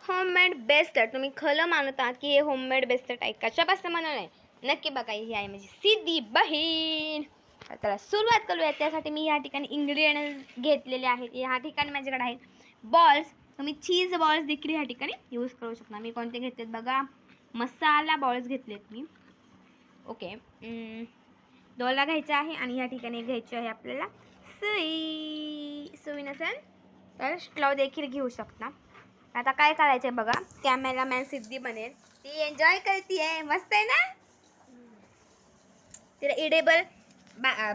Homemade बेस्टट. तुम्ही खरं मानतात की हे होममेड बेस्टट आहे. कशापासून बनवलं आहे नक्की बघा. ही आहे माझी सिद्धी बहीण. तर सुरुवात करूया. त्यासाठी मी या ठिकाणी इन्ग्रेडियंट्स घेतलेले आहेत. या ठिकाणी माझ्याकडे आहेत बॉल्स. तुम्ही चीज बॉल्स देखील या ठिकाणी यूज करू शकता. मी कोणते घेतलेत बघा. मसाला बॉल्स घेतलेत मी. ओके. डोला घ्यायचा आहे आणि या ठिकाणी घ्यायची आहे आपल्याला सुई नसेल तर स्ट्रॉ देखील घेऊ शकता. आता काय करायचं आहे बघा. कॅमेरामॅन सिद्धी बनेल. ती एन्जॉय करते आहे. मस्त आहे ना. तिला इडेबल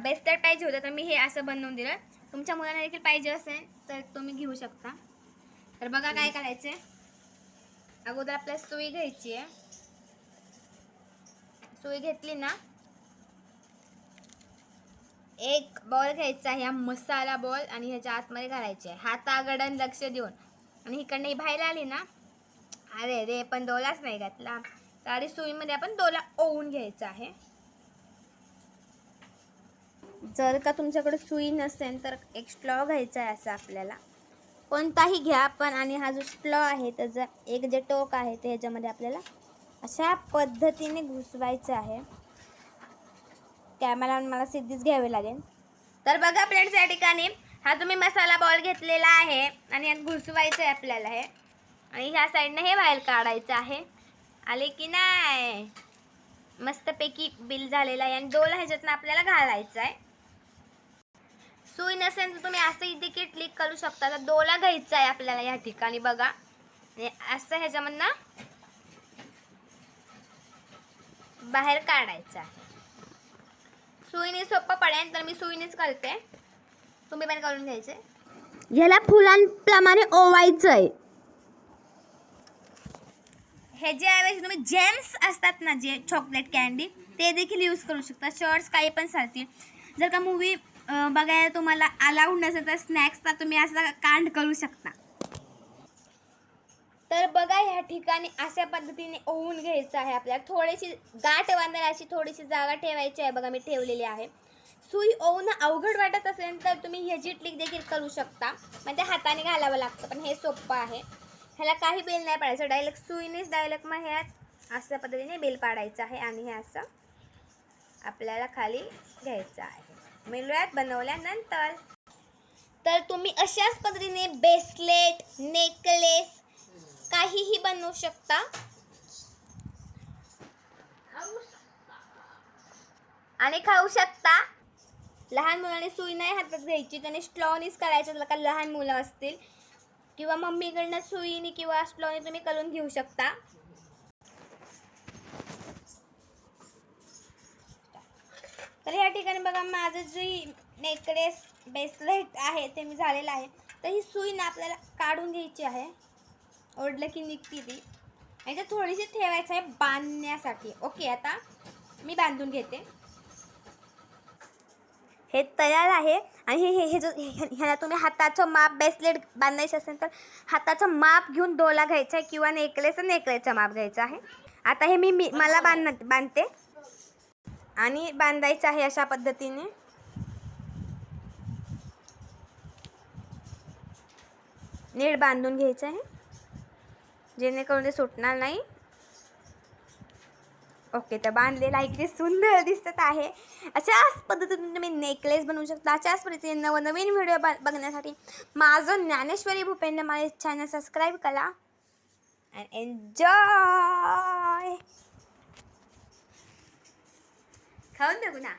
बेस्टट पाहिजे होतं तर मी हे असं बनवून दिलं. तुमच्या मुलांना देखील पाहिजे असेल तर तुम्ही घेऊ शकता. तर बघा काय करायचं आहे. अगोदर आपल्याला सुई घ्यायची आहे. सुई घेतली ना. एक बॉल घ्यायचा आहे. हा मसाला बॉल आणि ह्याच्या आतमध्ये घालायचे आहे. हाताकडं लक्ष देऊन. आणि इकडनं ही बाहेर आली ना. अरे रे पण डोलाच नाही घातला. तर सुईमध्ये आपण डोला ओवून घ्यायचा आहे. जर का तुमच्याकडे सुई नसेल तर एक स्ट्रॉ घ्यायचा आहे. असं आपल्याला कोणताही घ्या पण. आणि हा जो स्ट्रॉ आहे त्याचा एक जे टोक आहे ते ह्याच्यामध्ये आपल्याला अशा पद्धतीने घुसवायचं आहे. कॅमेरा मला सिद्धीच घ्यावे लागेल. तर बघा फ्रेंड्स या ठिकाणी हा तुम्ही मसाला बॉल घेतलेला आहे आणि यात घुसवायचं आहे आपल्याला हे. आणि ह्या साईडने हे बाहेर काढायचं आहे. आले की नाही. मस्तपैकी बिल झालेला आहे. आणि डोला ह्याच्यातनं आपल्याला घालायचं आहे. सुई नसेल तर तुम्ही असं देखील क्लिक करू शकता. तर डोला घ्यायचा आहे आपल्याला या ठिकाणी बघा. असं ह्याच्यामधनं बाहेर काढायचं आहे. सुईने सोपं पडेल तर मी सुईनेच करते. तुम्ही पण करून घ्यायचे. ह्याला फुलांप्रमाणे ओवायचं आहे. हे जे ऐवजी तुम्ही जेम्स असतात ना जे चॉकलेट कॅन्डी ते देखील यूज करू शकता. शॉर्ट्स काही पण चालतील. जर का मूवी बघायला तुम्हाला अलाउड नसेल तर स्नॅक्सचा तुम्ही असं कांड करू शकता. तर बघा ह्या ठिकाणी अशा पद्धतीने ओवून घ्यायचं आहे आपल्याला. थोडीशी गाठ बांधायला अशी थोडीशी जागा ठेवायची आहे. बघा मी ठेवलेली आहे. सुई ओवून अवघड वाटत असेल तर तुम्ही ह्याची ट्रिक देखील करू शकता. म्हणजे हाताने घालावं लागतं पण हे सोपं आहे. ह्याला काही बेल नाही पाडायचं. डायरेक्ट सुईनेच डायरेक्ट मग ह्यात अशा पद्धतीने बेल पाडायचं आहे. आणि हे असं आपल्याला खाली घ्यायचं आहे. मिळूयात बनवल्यानंतर. तर तुम्ही अशाच पद्धतीने ब्रेसलेट नेकलेस काहीही बनवू शकता. आणि खाऊ शकता. लहान मुलाने सुई नाही हातात घ्यायची. त्याने स्ट्रॉनीच करायचं. जर का लहान मुलं असतील किंवा मम्मीकडनं सुईने किंवा स्ट्रॉने तुम्ही करून घेऊ शकता. तर या ठिकाणी बघा माझं जे नेकलेस ब्रेसलेट आहे ते मी झालेलं आहे. तर ही सुई ना आपल्याला काढून घ्यायची आहे. ओढलं की निघती ती. आणि थोडीशी ठेवायचं आहे बांधण्यासाठी. ओके आता मी बांधून घेते. हे तयार आहे. आणि ह्याला तुम्ही हाताचं माप ब्रेसलेट बांधायचं असेल तर हाताचं माप घेऊन डोला घ्यायचा आहे किंवा नेकलेसचं माप घ्यायचं आहे. आता हे मला बांधते आणि बांधायचं आहे अशा पद्धतीने. नीट बांधून घ्यायचं आहे जेणेकरून ते सुटणार नाही. ओके तर बांधलेला इकडे सुंदर दिसत आहे. अशाच पद्धतीने तुम्ही नेकलेस बनवू शकता. अशाच पद्धतीने नवनवीन व्हिडिओ बघण्यासाठी माझं ज्ञानेश्वरी भूपेंद्र माळे चॅनल सबस्क्राईब करा. And enjoy. खाऊन बघू ना.